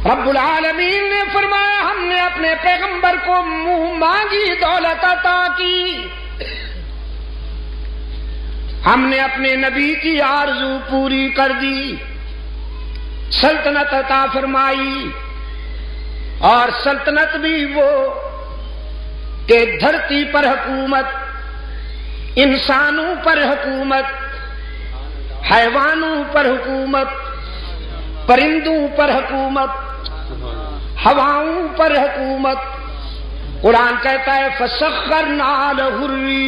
رب العالمین نے فرمایا ہم نے اپنے پیغمبر کو منہ مانگی دولت عطا کی، ہم نے اپنے نبی کی آرزو پوری کر دی، سلطنت عطا فرمائی، اور سلطنت بھی وہ کہ دھرتی پر حکومت، انسانوں پر حکومت، حیوانوں پر حکومت، پرندوں پر حکومت، ہواؤں پر حکومت۔ قرآن کہتا ہے فَسَخَّرْنَا لَهُ الرِّيحَ،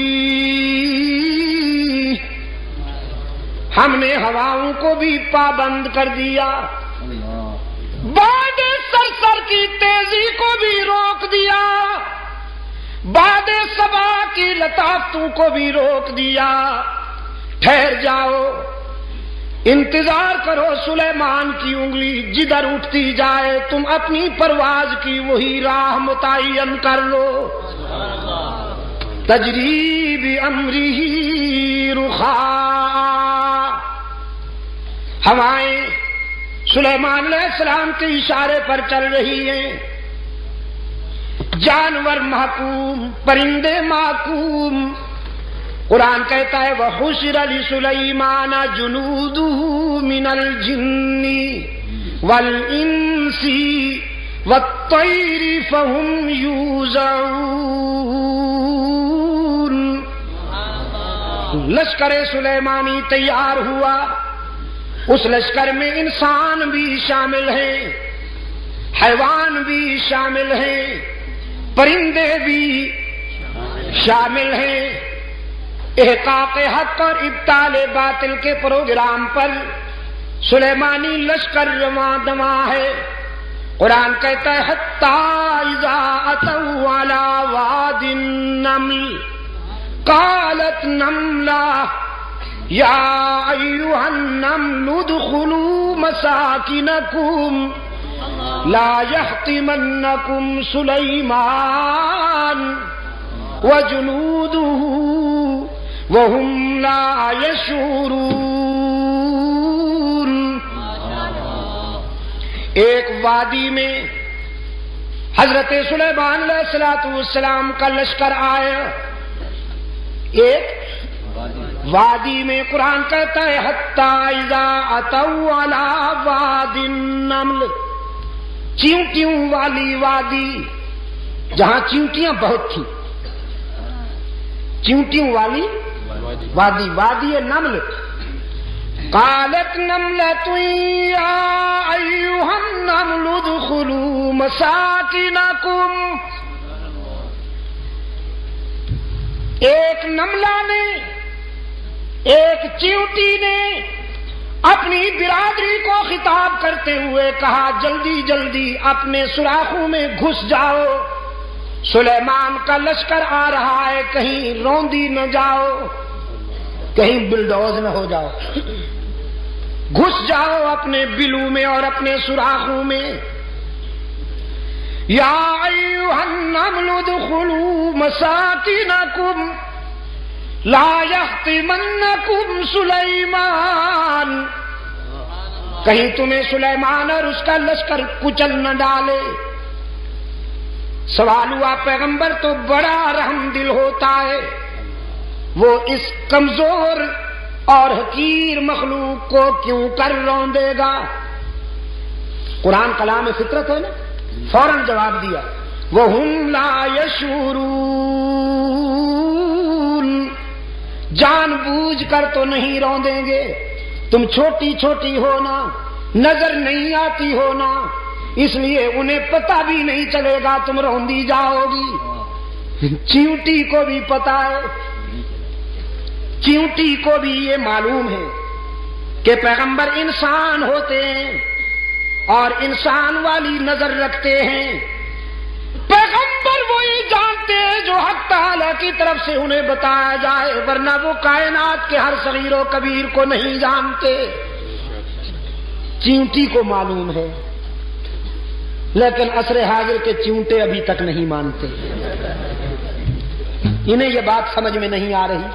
ہم نے ہواؤں کو بھی پابند کر دیا، باد سرسر کی تیزی کو بھی روک دیا، باد صبا کی لطافتوں کو بھی روک دیا۔ ٹھہر جاؤ، انتظار کرو سلیمان کی انگلی جدھر اٹھتی جائے تم اپنی پرواز کی وہی راہ متعین کر لو۔ تجری بامرہ رخاء، ہوائیں سلیمان علیہ السلام کے اشارے پر چل رہی ہیں، جانور محکوم، پرندے محکوم۔ قرآن کہتا ہے وَحُشِرَ لِسُلَيْمَانَ جُنُودُهُ مِنَ الْجِنِّ وَالْإِنسِ وَالطَّيْرِ فَهُمْ يُوزَعُونَ۔ لشکر سلیمانی تیار ہوا، اس لشکر میں انسان بھی شامل ہیں، حیوان بھی شامل ہیں، پرندے بھی شامل ہیں۔ احقاق حق اور ابطال باطل کے پروگرام پر سلیمانی لشکر رواں دواں ہے۔ قرآن کہتا ہے حتی اذا اتوا علی واد النمل قالت نملہ یا ایھا النمل ادخلوا مساکنکم لا یحطمنکم سلیمان وجنودہ وَهُمْ لَا يَشْعُرُونَ۔ ایک وادی میں حضرت سلیمان علیہ السلام کا لشکر آیا، ایک وادی میں۔ قرآن کہتا ہے حتی اذا اتوا علی واد النمل، چیونٹیوں والی وادی، جہاں چیونٹیاں بہت تھیں، چیونٹیوں والی وادی، وادی نمل۔ قالت نملۃ یا ایھا النمل ادخلوا مساکنکم، ایک نملہ نے، ایک چیونٹی نے اپنی برادری کو خطاب کرتے ہوئے کہا جلدی جلدی اپنے سوراخوں میں گھس جاؤ، سلیمان کا لشکر آ رہا ہے، کہیں روندی نہ جاؤ، کہیں بلڈوز نہ ہو جاؤ، گھس جاؤ اپنے بلوں میں اور اپنے سوراخوں میں۔ یا ایھا النمل ادخلوا مساکنکم لا یحطمنکم سلیمان، کہیں تمہیں سلیمان اور اس کا لشکر کچل نہ ڈالے۔ سوال ہوا پیغمبر تو بڑا رحم دل ہوتا ہے، وہ اس کمزور اور حقیر مخلوق کو کیوں کر روندے گا؟ قرآن کلام فطرت ہے نا، فوراً جواب دیا وَهُمْ لَا يَشْعُرُونَ، جان بوجھ کر تو نہیں روندیں گے، تم چھوٹی چھوٹی ہونا، نظر نہیں آتی ہونا، اس لیے انہیں پتہ بھی نہیں چلے گا تم روندی جاؤ گی۔ چیونٹی کو بھی پتا ہے، چیونٹی کو بھی یہ معلوم ہے کہ پیغمبر انسان ہوتے ہیں اور انسان والی نظر رکھتے ہیں۔ پیغمبر وہی جانتے ہیں جو حق تعالی کی طرف سے انہیں بتایا جائے، ورنہ وہ کائنات کے ہر صغیر و کبیر کو نہیں جانتے۔ چیونٹی کو معلوم ہے، لیکن عصر حاضر کے چیونٹے ابھی تک نہیں مانتے، انہیں یہ بات سمجھ میں نہیں آ رہی۔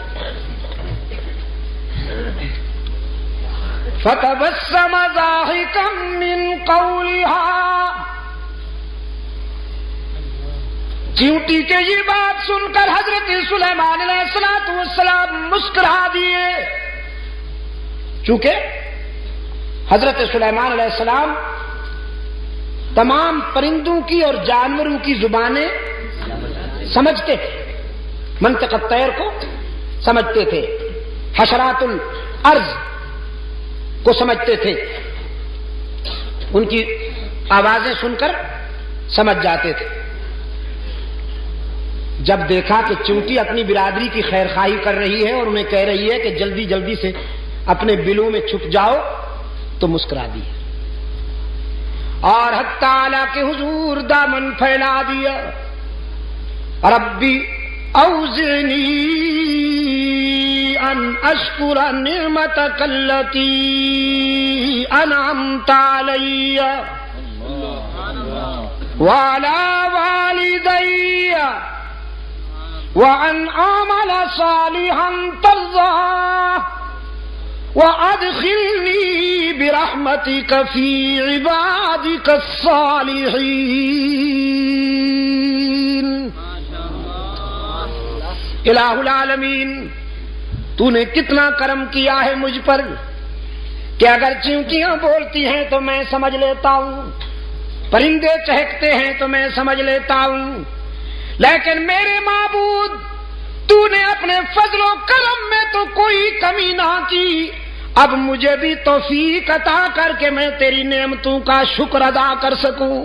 فتبسم ضاحكا من قولها. چیونٹی کے یہ بات سن کر حضرت سلیمان علیہ السلام مسکرا دیے. چونکہ حضرت سلیمان علیہ السلام تمام پرندوں کی اور جانوروں کی زبانیں سمجھتے تھے، منطق الطیر کو سمجھتے تھے، حشرات الارض کو سمجھتے تھے، ان کی آوازیں سن کر سمجھ جاتے تھے. جب دیکھا کہ چیونٹی اپنی برادری کی خیر خواہی کر رہی ہے اور انہیں کہہ رہی ہے کہ جلدی جلدی سے اپنے بلوں میں چھپ جاؤ، تو مسکرا دی اور حق تعالی کے حضور دامن پھیلا دیا. ربی اوزعنی ان اشکر نعمتک التی انعمت علی وعلی والدی وان اعمل صالحا ترضاه وادخلنی برحمتک فی عبادک الصالحین. الہ العالمین، تو نے کتنا کرم کیا ہے مجھ پر کہ اگر چیونٹیاں بولتی ہیں تو میں سمجھ لیتا ہوں، پرندے چہکتے ہیں تو میں سمجھ لیتا ہوں، لیکن میرے معبود تو نے اپنے فضل و کرم میں تو کوئی کمی نہ کی. اب مجھے بھی توفیق عطا کر کے میں تیری نعمتوں کا شکر ادا کر سکوں.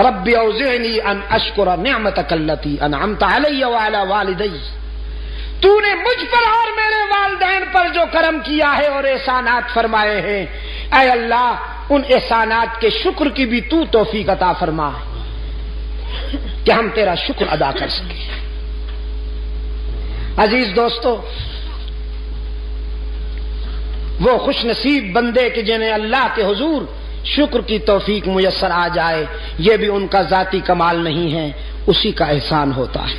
رب اوزعنی ان اشکر نعمتک التی انعمت علی وعلی والدی. تو نے مجھ پر اور میرے والدین پر جو کرم کیا ہے اور احسانات فرمائے ہیں، اے اللہ ان احسانات کے شکر کی بھی تو توفیق عطا فرما کہ ہم تیرا شکر ادا کر سکیں. عزیز دوستو، وہ خوش نصیب بندے کہ جنہیں اللہ کے حضور شکر کی توفیق میسر آ جائے، یہ بھی ان کا ذاتی کمال نہیں ہے، اسی کا احسان ہوتا ہے.